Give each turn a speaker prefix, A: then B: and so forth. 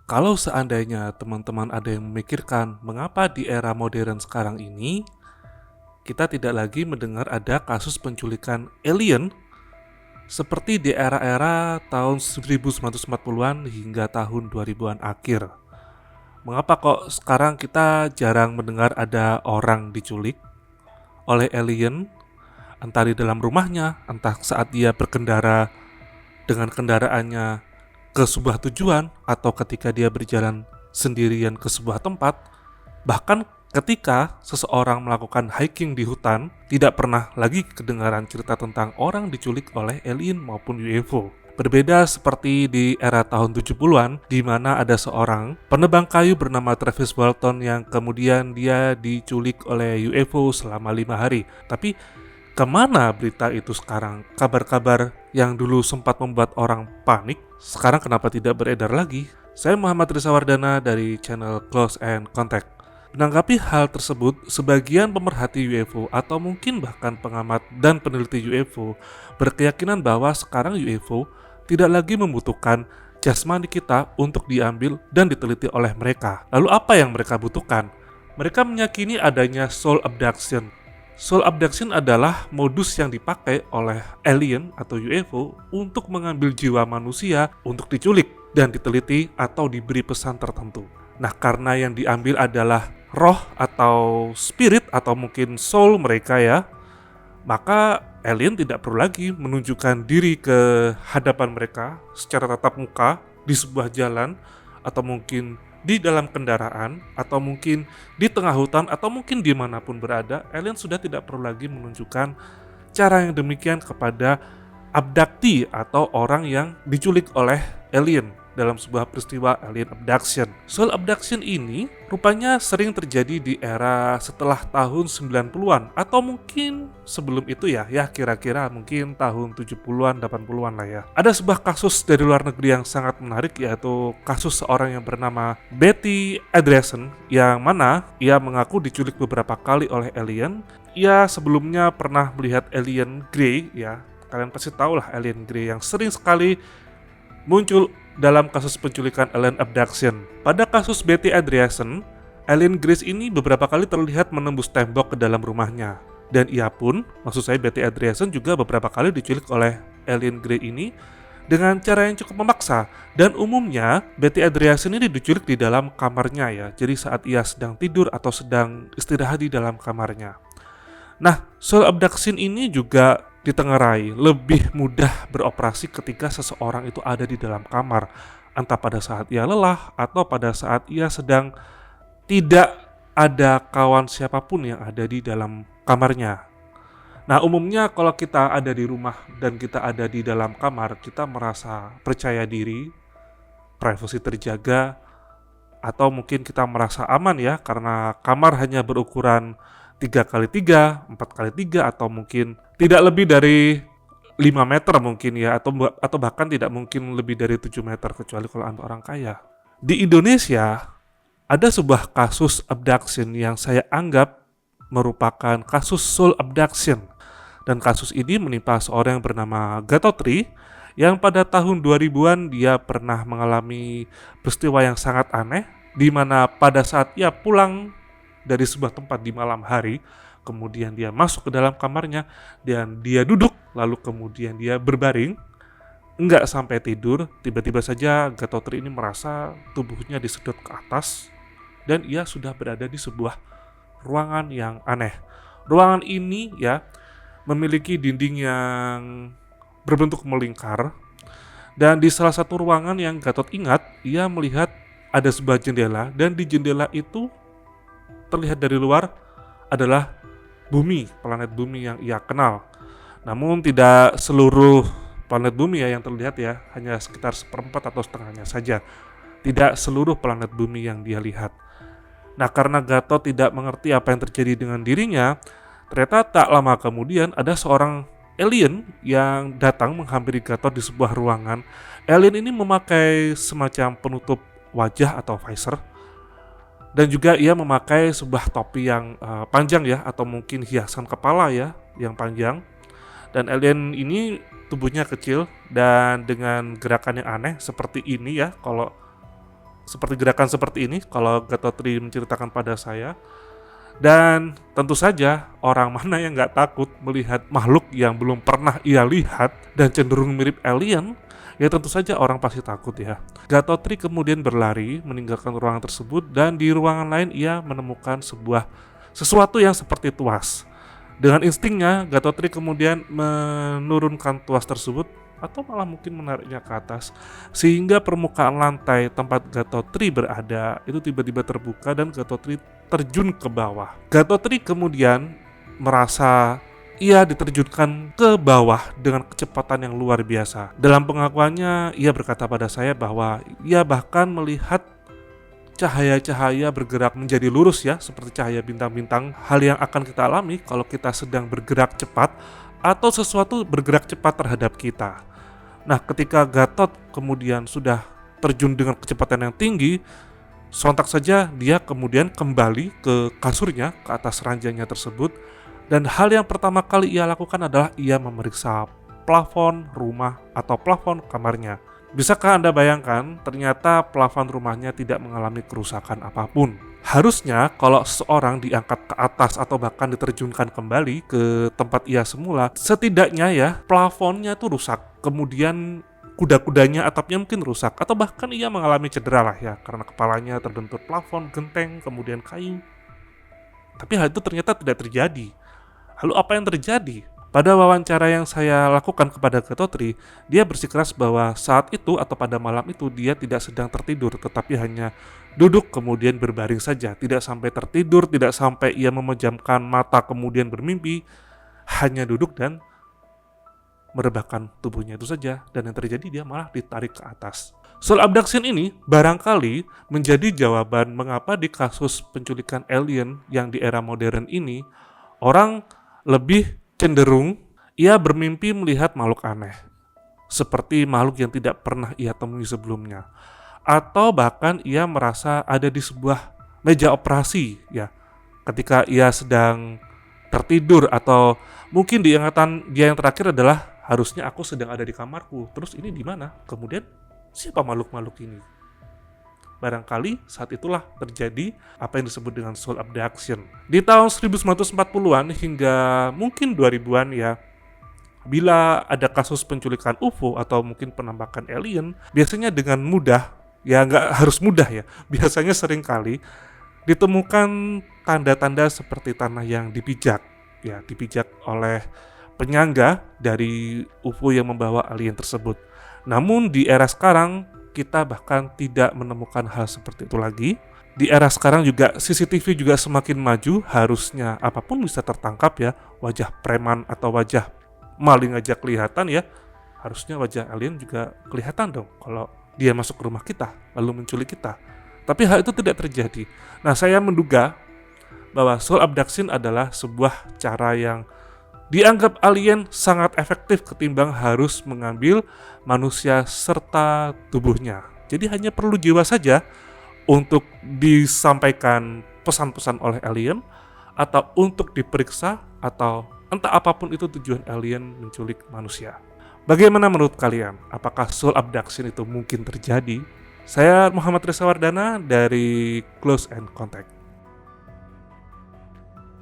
A: Kalau seandainya teman-teman ada yang memikirkan mengapa di era modern sekarang ini kita tidak lagi mendengar ada kasus penculikan alien seperti di era-era tahun 1940-an hingga tahun 2000-an akhir. Mengapa kok sekarang kita jarang mendengar ada orang diculik oleh alien, entah di dalam rumahnya, entah saat dia berkendara dengan kendaraannya ke sebuah tujuan, atau ketika dia berjalan sendirian ke sebuah tempat, bahkan ketika seseorang melakukan hiking di hutan, tidak pernah lagi kedengaran cerita tentang orang diculik oleh alien maupun UFO. Berbeda seperti di era tahun 70-an, di mana ada seorang penebang kayu bernama Travis Walton yang kemudian dia diculik oleh UFO selama 5 hari. Tapi kemana berita itu sekarang? Kabar-kabar yang dulu sempat membuat orang panik, sekarang kenapa tidak beredar lagi? Saya Muhammad Risa Wardana dari channel Close and Contact. Menanggapi hal tersebut, sebagian pemerhati UFO atau mungkin bahkan pengamat dan peneliti UFO berkeyakinan bahwa sekarang UFO tidak lagi membutuhkan jasmani kita untuk diambil dan diteliti oleh mereka. Lalu apa yang mereka butuhkan? Mereka meyakini adanya soul abduction. Soul abduction adalah modus yang dipakai oleh alien atau UFO untuk mengambil jiwa manusia untuk diculik dan diteliti atau diberi pesan tertentu. Nah, karena yang diambil adalah roh atau spirit atau mungkin soul mereka ya, maka alien tidak perlu lagi menunjukkan diri ke hadapan mereka secara tatap muka di sebuah jalan, atau mungkin di dalam kendaraan, atau mungkin di tengah hutan, atau mungkin dimanapun berada. Alien sudah tidak perlu lagi menunjukkan cara yang demikian kepada abdukti atau orang yang diculik oleh alien dalam sebuah peristiwa alien abduction. Soul abduction ini rupanya sering terjadi di era setelah tahun 90-an atau mungkin sebelum itu ya kira-kira mungkin tahun 70-an 80-an lah ya. Ada sebuah kasus dari luar negeri yang sangat menarik, yaitu kasus seorang yang bernama Betty Andreasson, yang mana ia mengaku diculik beberapa kali oleh alien. Ia sebelumnya pernah melihat alien grey ya. Kalian pasti tahu lah alien grey yang sering sekali muncul dalam kasus penculikan alien abduction. Pada kasus Betty Andreasson, alien Grace ini beberapa kali terlihat menembus tembok ke dalam rumahnya. Dan ia pun, maksud saya Betty Andreasson juga beberapa kali diculik oleh alien Grey ini dengan cara yang cukup memaksa. Dan umumnya Betty Andreasson ini diculik di dalam kamarnya ya. Jadi saat ia sedang tidur atau sedang istirahat di dalam kamarnya. Nah, soul abduction ini juga ditengarai lebih mudah beroperasi ketika seseorang itu ada di dalam kamar, entah pada saat ia lelah atau pada saat ia sedang tidak ada kawan siapapun yang ada di dalam kamarnya. Nah, umumnya kalau kita ada di rumah dan kita ada di dalam kamar, kita merasa percaya diri, privasi terjaga, atau mungkin kita merasa aman ya, karena kamar hanya berukuran 3x3, 4x3, atau mungkin tidak lebih dari 5 meter mungkin ya, atau bahkan tidak mungkin lebih dari 7 meter kecuali kalau Anda orang kaya. Di Indonesia ada sebuah kasus abduction yang saya anggap merupakan kasus soul abduction. Dan kasus ini menimpa seorang yang bernama Gatotri, yang pada tahun 2000-an dia pernah mengalami peristiwa yang sangat aneh, di mana pada saat ia pulang dari sebuah tempat di malam hari, kemudian dia masuk ke dalam kamarnya dan dia duduk, lalu kemudian dia berbaring, enggak sampai tidur, tiba-tiba saja Gatotri ini merasa tubuhnya disedot ke atas dan ia sudah berada di sebuah ruangan yang aneh. Ruangan ini ya memiliki dinding yang berbentuk melingkar, dan di salah satu ruangan yang Gatot ingat, ia melihat ada sebuah jendela, dan di jendela itu terlihat dari luar adalah bumi, planet bumi yang ia kenal. Namun tidak seluruh planet bumi ya yang terlihat ya, hanya sekitar seperempat atau setengahnya saja. Tidak seluruh planet bumi yang dia lihat. Nah, karena Gatot tidak mengerti apa yang terjadi dengan dirinya, ternyata tak lama kemudian ada seorang alien yang datang menghampiri Gatot di sebuah ruangan. Alien ini memakai semacam penutup wajah atau visor, dan juga ia memakai sebuah topi yang panjang ya, atau mungkin hiasan kepala ya yang panjang. Dan alien ini tubuhnya kecil dan dengan gerakan yang aneh seperti ini ya, kalau seperti gerakan seperti ini kalau Gatotri menceritakan pada saya. Dan tentu saja orang mana yang nggak takut melihat makhluk yang belum pernah ia lihat dan cenderung mirip alien, ya tentu saja orang pasti takut ya. Gatotri kemudian berlari meninggalkan ruangan tersebut dan di ruangan lain ia menemukan sesuatu yang seperti tuas. Dengan instingnya, Gatotri kemudian menurunkan tuas tersebut atau malah mungkin menariknya ke atas sehingga permukaan lantai tempat Gatotri berada itu tiba-tiba terbuka dan Gatotri terjun ke bawah. Gatotri kemudian merasa ia diterjunkan ke bawah dengan kecepatan yang luar biasa. Dalam pengakuannya, ia berkata pada saya bahwa ia bahkan melihat cahaya-cahaya bergerak menjadi lurus ya, seperti cahaya bintang-bintang, hal yang akan kita alami kalau kita sedang bergerak cepat atau sesuatu bergerak cepat terhadap kita. Nah, ketika Gatot kemudian sudah terjun dengan kecepatan yang tinggi, sontak saja dia kemudian kembali ke kasurnya, ke atas ranjangnya tersebut, dan hal yang pertama kali ia lakukan adalah ia memeriksa plafon rumah atau plafon kamarnya. Bisakah Anda bayangkan, ternyata plafon rumahnya tidak mengalami kerusakan apapun. Harusnya kalau seseorang diangkat ke atas atau bahkan diterjunkan kembali ke tempat ia semula, setidaknya ya plafonnya itu rusak, kemudian kuda-kudanya atapnya mungkin rusak, atau bahkan ia mengalami cedera lah ya, karena kepalanya terbentur plafon, genteng, kemudian kayu. Tapi hal itu ternyata tidak terjadi. Lalu apa yang terjadi? Pada wawancara yang saya lakukan kepada Gatotri, dia bersikeras bahwa saat itu atau pada malam itu dia tidak sedang tertidur, tetapi hanya duduk kemudian berbaring saja. Tidak sampai tertidur, tidak sampai ia memejamkan mata kemudian bermimpi, hanya duduk dan merebahkan tubuhnya itu saja. Dan yang terjadi dia malah ditarik ke atas. Soul abduction ini barangkali menjadi jawaban mengapa di kasus penculikan alien yang di era modern ini, orang lebih cenderung ia bermimpi melihat makhluk aneh, seperti makhluk yang tidak pernah ia temui sebelumnya, atau bahkan ia merasa ada di sebuah meja operasi ya, ketika ia sedang tertidur, atau mungkin di ingatan dia yang terakhir adalah harusnya aku sedang ada di kamarku, terus ini di mana? Kemudian siapa makhluk-makhluk ini? Barangkali saat itulah terjadi apa yang disebut dengan soul abduction. Di tahun 1940-an hingga mungkin 2000-an ya, bila ada kasus penculikan UFO atau mungkin penampakan alien, biasanya dengan mudah, ya nggak harus mudah ya, biasanya seringkali ditemukan tanda-tanda seperti tanah yang dipijak, ya dipijak oleh penyangga dari UFO yang membawa alien tersebut. Namun di era sekarang, kita bahkan tidak menemukan hal seperti itu lagi. Di era sekarang juga CCTV juga semakin maju, harusnya apapun bisa tertangkap ya. Wajah preman atau wajah maling aja kelihatan ya. Harusnya wajah alien juga kelihatan dong kalau dia masuk ke rumah kita lalu menculik kita. Tapi hal itu tidak terjadi. Nah, saya menduga bahwa soul abduction adalah sebuah cara yang dianggap alien sangat efektif ketimbang harus mengambil manusia serta tubuhnya. Jadi hanya perlu jiwa saja untuk disampaikan pesan-pesan oleh alien, atau untuk diperiksa, atau entah apapun itu tujuan alien menculik manusia. Bagaimana menurut kalian? Apakah soul abduction itu mungkin terjadi? Saya Muhammad Reza Wardana dari Close and Contact.